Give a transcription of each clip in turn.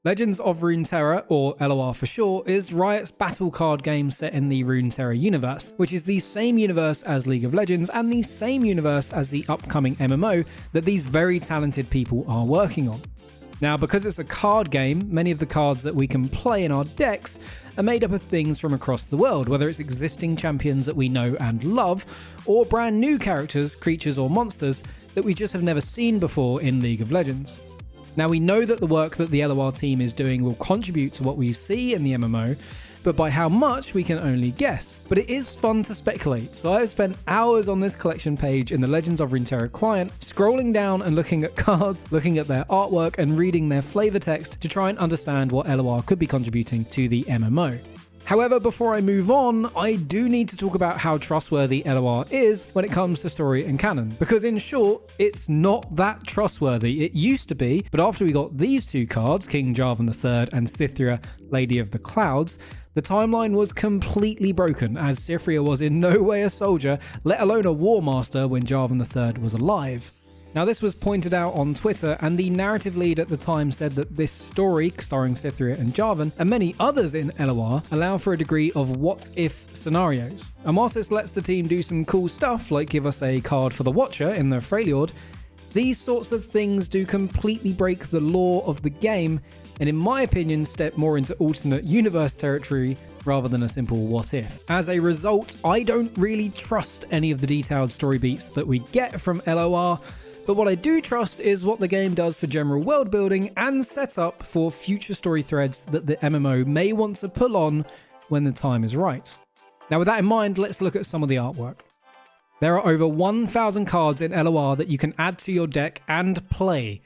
Legends of Runeterra, or LoR for short, is Riot's battle card game set in the Runeterra universe, which is the same universe as League of Legends and the same universe as the upcoming MMO that these very talented people are working on. Now, because it's a card game, many of the cards that we can play in our decks are made up of things from across the world, whether it's existing champions that we know and love, or brand new characters, creatures or monsters that we just have never seen before in League of Legends. Now, we know that the work that the LoR team is doing will contribute to what we see in the MMO, but by how much we can only guess. But it is fun to speculate, so I've spent hours on this collection page in the Legends of Runeterra client, scrolling down and looking at cards, looking at their artwork and reading their flavor text to try and understand what LoR could be contributing to the MMO. However, before I move on, I do need to talk about how trustworthy LoR is when it comes to story and canon, because in short, it's not that trustworthy. It used to be, but after we got these two cards, King Jarvan III and Cytherea, Lady of the Clouds, the timeline was completely broken, as Cytherea was in no way a soldier, let alone a war master when Jarvan III was alive. Now, this was pointed out on Twitter, and the narrative lead at the time said that this story, starring Cytherea and Jarvan, and many others in LoR, allow for a degree of what-if scenarios. And whilst this lets the team do some cool stuff, like give us a card for the Watcher in the Freljord, these sorts of things do completely break the law of the game, and in my opinion step more into alternate universe territory rather than a simple what if. As a result, I don't really trust any of the detailed story beats that we get from LoR, but what I do trust is what the game does for general world building and setup for future story threads that the MMO may want to pull on when the time is right. Now, with that in mind, let's look at some of the artwork. There are over 1,000 cards in LoR that you can add to your deck and play.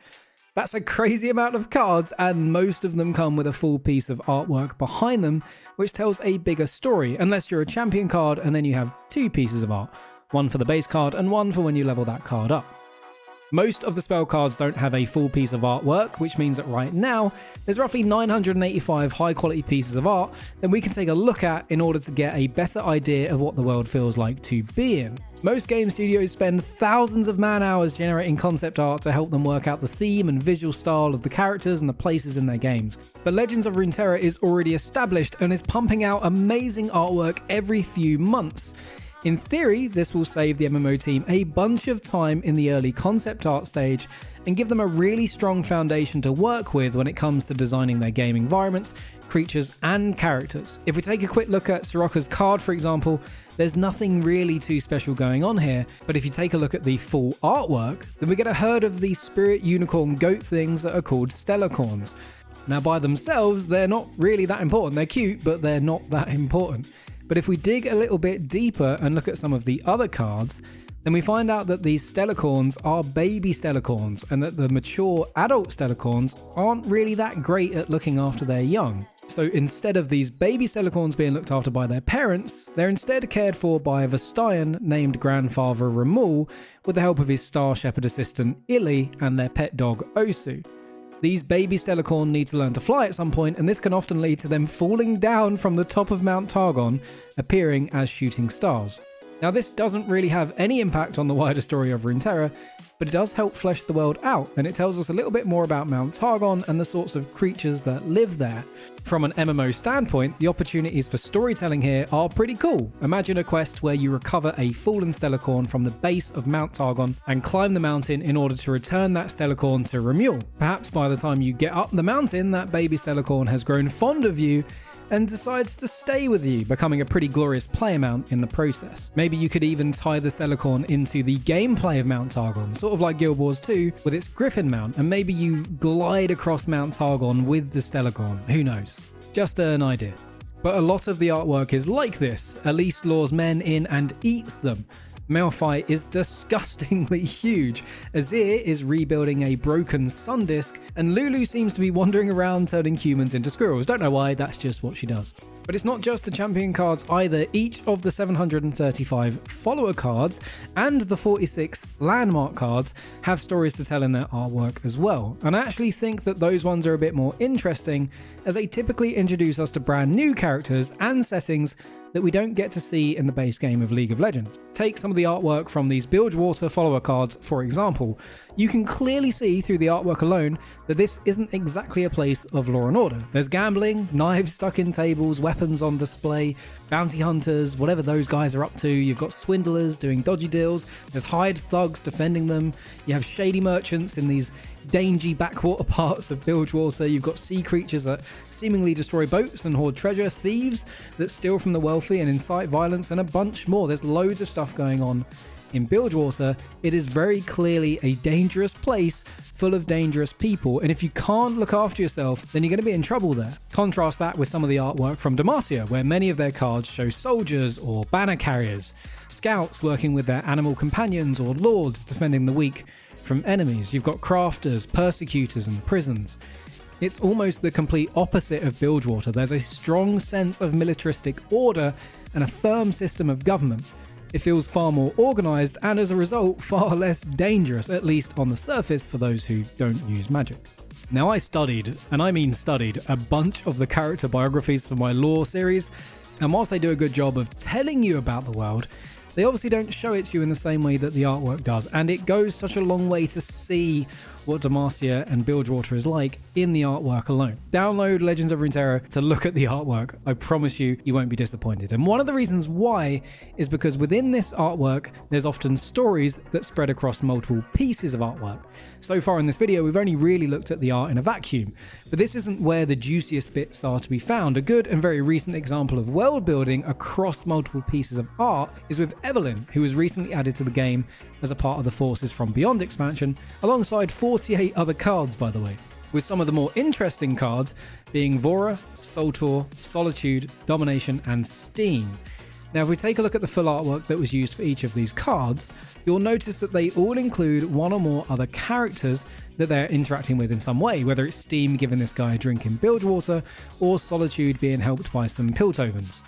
That's a crazy amount of cards, and most of them come with a full piece of artwork behind them, which tells a bigger story, unless you're a champion card and then you have two pieces of art, one for the base card and one for when you level that card up. Most of the spell cards don't have a full piece of artwork, which means that right now, there's roughly 985 high quality pieces of art that we can take a look at in order to get a better idea of what the world feels like to be in. Most game studios spend thousands of man hours generating concept art to help them work out the theme and visual style of the characters and the places in their games. But Legends of Runeterra is already established and is pumping out amazing artwork every few months. In theory, this will save the MMO team a bunch of time in the early concept art stage and give them a really strong foundation to work with when it comes to designing their game environments, creatures, and characters. If we take a quick look at Soraka's card, for example, there's nothing really too special going on here, but if you take a look at the full artwork, then we get a herd of these spirit unicorn goat things that are called Stellarcorns. Now, by themselves, they're not really that important. They're cute, but they're not that important. But if we dig a little bit deeper and look at some of the other cards, then we find out that these Stellarcorns are baby Stellarcorns, and that the mature adult Stellarcorns aren't really that great at looking after their young. So instead of these baby Stellarcorns being looked after by their parents, they're instead cared for by a Vestayan named Grandfather Ramul, with the help of his Star Shepherd assistant Illy and their pet dog Osu. These baby Stellarcorn need to learn to fly at some point, and this can often lead to them falling down from the top of Mount Targon, appearing as shooting stars. Now, this doesn't really have any impact on the wider story of Runeterra, but it does help flesh the world out, and it tells us a little bit more about Mount Targon and the sorts of creatures that live there. From an MMO standpoint, the opportunities for storytelling here are pretty cool. Imagine a quest where you recover a fallen Stellarcorn from the base of Mount Targon and climb the mountain in order to return that Stellarcorn to Ramul. Perhaps by the time you get up the mountain, that baby Stellarcorn has grown fond of you and decides to stay with you, becoming a pretty glorious player mount in the process. Maybe you could even tie the Stellarcorn into the gameplay of Mount Targon, sort of like Guild Wars 2 with its Griffin mount, and maybe you glide across Mount Targon with the Stellarcorn. Who knows? Just an idea. But a lot of the artwork is like this. Elise lures men in and eats them. Malphite is disgustingly huge. Azir is rebuilding a broken sun disk, and Lulu seems to be wandering around turning humans into squirrels. Don't know why, that's just what she does. But it's not just the champion cards either. Each of the 735 follower cards and the 46 landmark cards have stories to tell in their artwork as well. And I actually think that those ones are a bit more interesting, as they typically introduce us to brand new characters and settings that we don't get to see in the base game of League of Legends. Take some of the artwork from these Bilgewater follower cards, for example. You can clearly see through the artwork alone that this isn't exactly a place of law and order. There's gambling, knives stuck in tables, weapons on display, bounty hunters, whatever those guys are up to. You've got swindlers doing dodgy deals, there's hired thugs defending them, you have shady merchants in these dangy backwater parts of Bilgewater, you've got sea creatures that seemingly destroy boats and hoard treasure, thieves that steal from the wealthy and incite violence, and a bunch more. There's loads of stuff going on in Bilgewater. It is very clearly a dangerous place full of dangerous people, and if you can't look after yourself, then you're going to be in trouble there. Contrast that with some of the artwork from Demacia, where many of their cards show soldiers or banner carriers, scouts working with their animal companions, or lords defending the weak from enemies. You've got crafters, persecutors, and prisons. It's almost the complete opposite of Bilgewater. There's a strong sense of militaristic order and a firm system of government. It feels far more organised and, as a result, far less dangerous, at least on the surface for those who don't use magic. Now, I studied, and I mean studied, a bunch of the character biographies for my LoR series, and whilst they do a good job of telling you about the world, they obviously don't show it to you in the same way that the artwork does, and it goes such a long way to see what Demacia and Bilgewater is like in the artwork alone. Download Legends of Runeterra to look at the artwork. I promise you, you won't be disappointed. And one of the reasons why is because within this artwork, there's often stories that spread across multiple pieces of artwork. So far in this video, we've only really looked at the art in a vacuum, but this isn't where the juiciest bits are to be found. A good and very recent example of world building across multiple pieces of art is with Evelyn, who was recently added to the game as a part of the Forces from Beyond expansion, alongside 48 other cards, by the way, with some of the more interesting cards being Vora, Soltor, Solitude, Domination, and Steam. Now, if we take a look at the full artwork that was used for each of these cards, you'll notice that they all include one or more other characters that they're interacting with in some way, whether it's Steam giving this guy a drink in Bilgewater, or Solitude being helped by some Piltovens.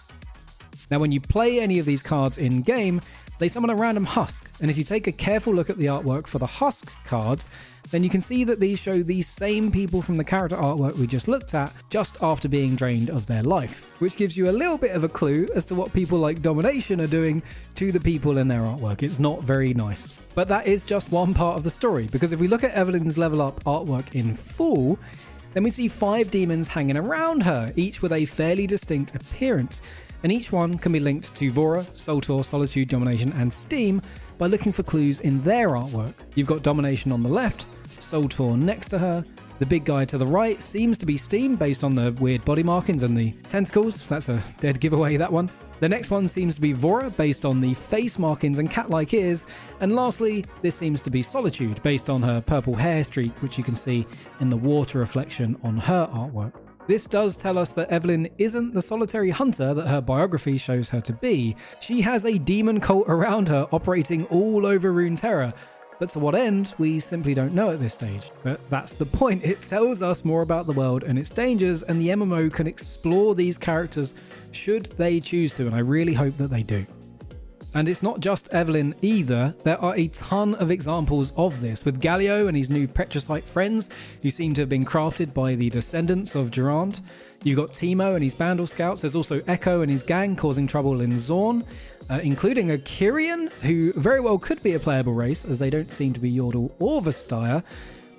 Now, when you play any of these cards in-game, they summon a random husk, and if you take a careful look at the artwork for the husk cards, then you can see that these show these same people from the character artwork we just looked at just after being drained of their life, which gives you a little bit of a clue as to what people like Domination are doing to the people in their artwork. It's not very nice. But that is just one part of the story, because if we look at Evelyn's level up artwork in full, then we see 5 demons hanging around her, each with a fairly distinct appearance, and each one can be linked to Vora, Soltor, Solitude, Domination, and Steam by looking for clues in their artwork. You've got Domination on the left, Soltor next to her, the big guy to the right seems to be Steam based on the weird body markings and the tentacles. That's a dead giveaway, that one. The next one seems to be Vora based on the face markings and cat-like ears, and lastly, this seems to be Solitude based on her purple hair streak, which you can see in the water reflection on her artwork. This does tell us that Evelyn isn't the solitary hunter that her biography shows her to be. She has a demon cult around her operating all over Runeterra, but to what end, we simply don't know at this stage. But that's the point. It tells us more about the world and its dangers, and the MMO can explore these characters should they choose to, and I really hope that they do. And it's not just Evelyn either. There are a ton of examples of this, with Galio and his new Petrocyte friends, who seem to have been crafted by the descendants of Durand. You've got Teemo and his Bandle Scouts. There's also Echo and his gang causing trouble in Zorn, including a Kyrian, who very well could be a playable race, as they don't seem to be Yordle or Vastire.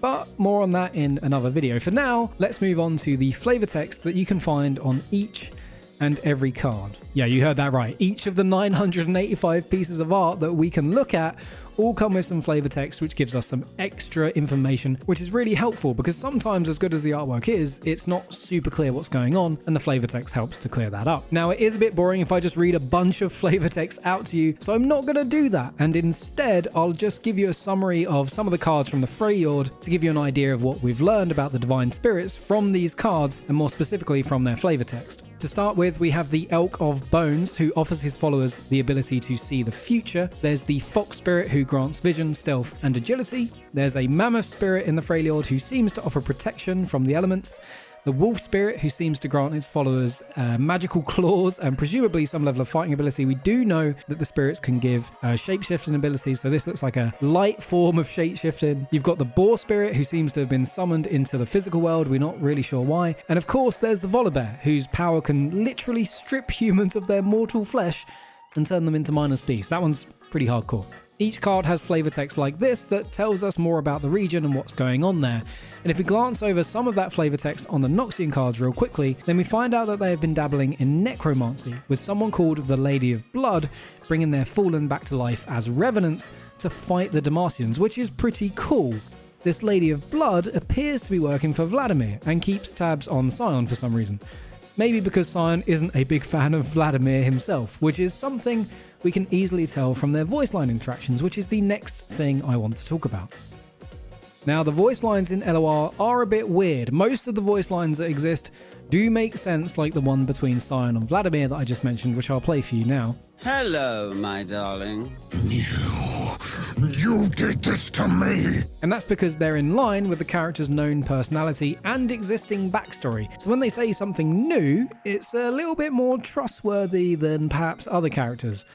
But more on that in another video. For now, let's move on to the flavor text that you can find on each and every card. Yeah, you heard that right. Each of the 985 pieces of art that we can look at all come with some flavor text, which gives us some extra information, which is really helpful because sometimes, as good as the artwork is, it's not super clear what's going on, and the flavor text helps to clear that up. Now, it is a bit boring if I just read a bunch of flavor text out to you, so I'm not going to do that, and instead I'll just give you a summary of some of the cards from the Freljord to give you an idea of what we've learned about the Divine Spirits from these cards, and more specifically from their flavor text. To start with, we have the Elk of Bones, who offers his followers the ability to see the future. There's the Fox Spirit, who grants vision, stealth, and agility. There's a Mammoth Spirit in the Freljord, who seems to offer protection from the elements. the wolf spirit, who seems to grant its followers magical claws and presumably some level of fighting ability. We do know that the spirits can give shape-shifting abilities, so this looks like a light form of shape-shifting. You've got the boar spirit, who seems to have been summoned into the physical world. We're not really sure why. And of course, there's the volibear, whose power can literally strip humans of their mortal flesh and turn them into mindless beasts. That one's pretty hardcore. Each card has flavor text like this that tells us more about the region and what's going on there. And if we glance over some of that flavor text on the Noxian cards real quickly, then we find out that they have been dabbling in necromancy, with someone called the Lady of Blood bringing their fallen back to life as revenants to fight the Demacians, which is pretty cool. This Lady of Blood appears to be working for Vladimir and keeps tabs on Scion for some reason. Maybe because Scion isn't a big fan of Vladimir himself, which is something we can easily tell from their voice line interactions, which is the next thing I want to talk about. Now, the voice lines in LoR are a bit weird. Most of the voice lines that exist do make sense, like the one between Scion and Vladimir that I just mentioned, which I'll play for you now. Hello, my darling. You did this to me! And that's because they're in line with the character's known personality and existing backstory. So when they say something new, it's a little bit more trustworthy than perhaps other characters.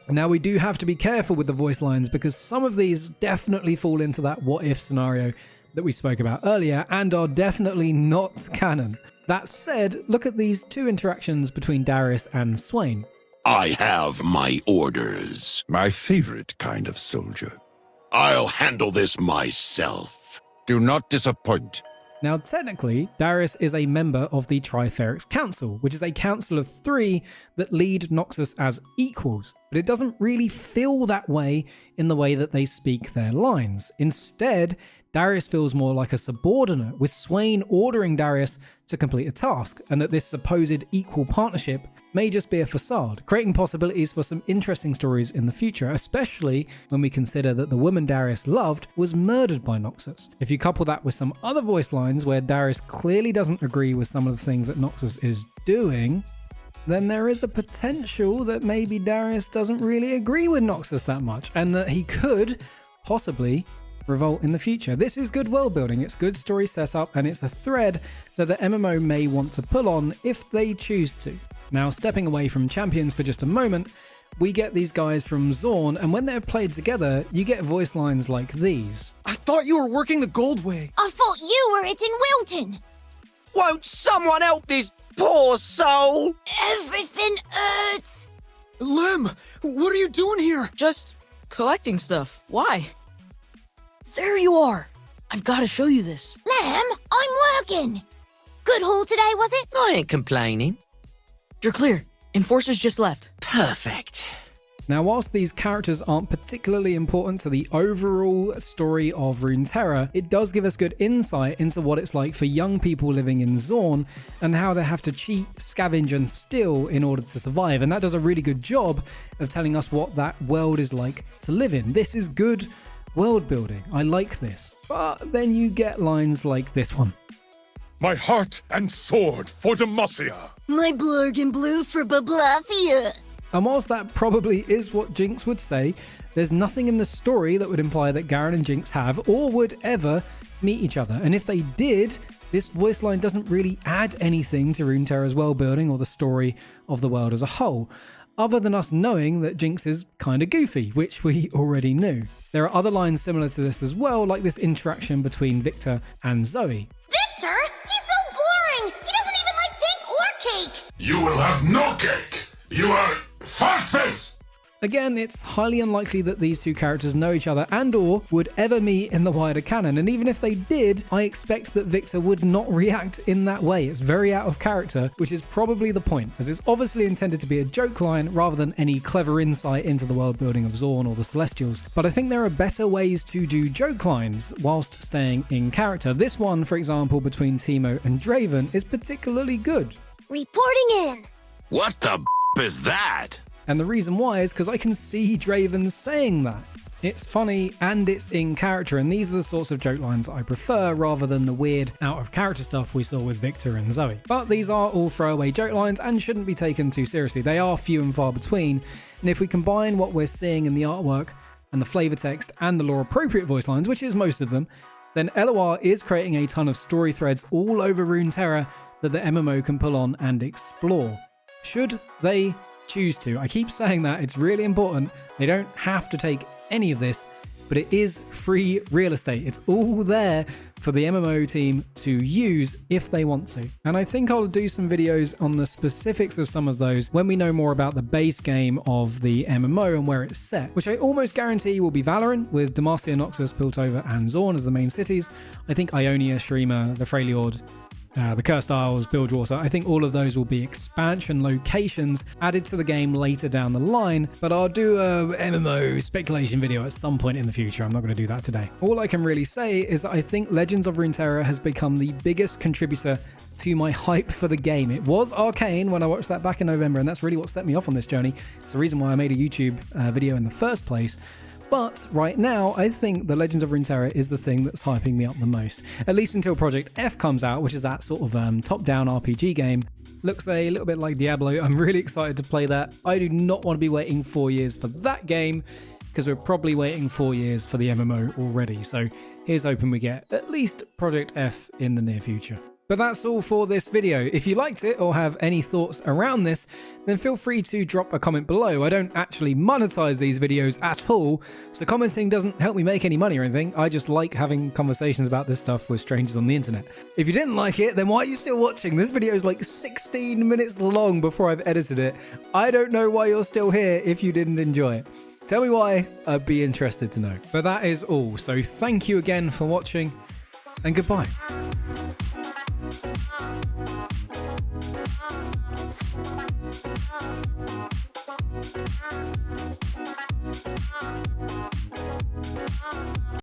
Now, we do have to be careful with the voice lines because some of these definitely fall into that what-if scenario that we spoke about earlier and are definitely not canon. That said, look at these two interactions between Darius and Swain. I have my orders. My favorite kind of soldier. I'll handle this myself. Do not disappoint. Now, technically, Darius is a member of the Triferix Council, which is a council of 3 that lead Noxus as equals, but it doesn't really feel that way in the way that they speak their lines. Instead, Darius feels more like a subordinate, with Swain ordering Darius to complete a task, and that this supposed equal partnership may just be a facade, creating possibilities for some interesting stories in the future, especially when we consider that the woman Darius loved was murdered by Noxus. If you couple that with some other voice lines where Darius clearly doesn't agree with some of the things that Noxus is doing, then there is a potential that maybe Darius doesn't really agree with Noxus that much, and that he could possibly revolt in the future. This is good world building, it's good story setup, and it's a thread that the MMO may want to pull on if they choose to. Now, stepping away from champions for just a moment, we get these guys from Zorn, and when they're played together, you get voice lines like these. I thought you were working the gold way. I thought you were it in Wilton. Won't someone help this poor soul? Everything hurts. Lem, what are you doing here? Just collecting stuff. Why? There you are. I've got to show you this. Lamb, I'm working. Good haul today, was it? I ain't complaining. You're clear. Enforcers just left. Perfect. Now, whilst these characters aren't particularly important to the overall story of Runeterra, it does give us good insight into what it's like for young people living in Zorn and how they have to cheat, scavenge and steal in order to survive. And that does a really good job of telling us what that world is like to live in. This is good world building. I like this. But then you get lines like this one. My heart and sword for Demacia. My blurg and blue for Bablafia. And whilst that probably is what Jinx would say, there's nothing in the story that would imply that Garen and Jinx have or would ever meet each other. And if they did, this voice line doesn't really add anything to Runeterra's world building or the story of the world as a whole, other than us knowing that Jinx is kind of goofy, which we already knew. There are other lines similar to this as well, like this interaction between Victor and Zoe. Victor? He's so boring. He doesn't even like cake or cake. You will have no cake. You are fat face. Again, it's highly unlikely that these two characters know each other and or would ever meet in the wider canon, and even if they did, I expect that Victor would not react in that way. It's very out of character, which is probably the point, as it's obviously intended to be a joke line rather than any clever insight into the world building of Zorn or the Celestials. But I think there are better ways to do joke lines whilst staying in character. This one, for example, between Teemo and Draven is particularly good. Reporting in. What the is that? And the reason why is because I can see Draven saying that. It's funny and it's in character, and these are the sorts of joke lines that I prefer rather than the weird out of character stuff we saw with Victor and Zoe. But these are all throwaway joke lines and shouldn't be taken too seriously. They are few and far between, and if we combine what we're seeing in the artwork and the flavor text and the lore appropriate voice lines, which is most of them, then LoR is creating a ton of story threads all over Runeterra that the MMO can pull on and explore. Should they choose to. I keep saying that, it's really important. They don't have to take any of this, but it is free real estate. It's all there for the MMO team to use if they want to. And I think I'll do some videos on the specifics of some of those when we know more about the base game of the MMO and where it's set, which I almost guarantee will be Valorant, with Demacia, Noxus, Piltover, and Zorn as the main cities. I think Ionia, Shreema, the Freljord, the Cursed Isles, Bilgewater, I think all of those will be expansion locations added to the game later down the line, but I'll do a MMO speculation video at some point in the future. I'm not going to do that today. All I can really say is that I think Legends of Runeterra has become the biggest contributor to my hype for the game. It was Arcane when I watched that back in November, and that's really what set me off on this journey. It's the reason why I made a YouTube video in the first place. But right now, I think the Legends of Runeterra is the thing that's hyping me up the most. At least until Project F comes out, which is that sort of top-down RPG game. Looks a little bit like Diablo. I'm really excited to play that. I do not want to be waiting 4 years for that game, because we're probably waiting 4 years for the MMO already. So here's hoping we get at least Project F in the near future. But that's all for this video. If you liked it or have any thoughts around this, then feel free to drop a comment below. I don't actually monetize these videos at all, so commenting doesn't help me make any money or anything. I just like having conversations about this stuff with strangers on the internet. If you didn't like it, then why are you still watching? This video is like 16 minutes long before I've edited it. I don't know why you're still here if you didn't enjoy it. Tell me why, I'd be interested to know. But that is all, so thank you again for watching, and goodbye. Oh,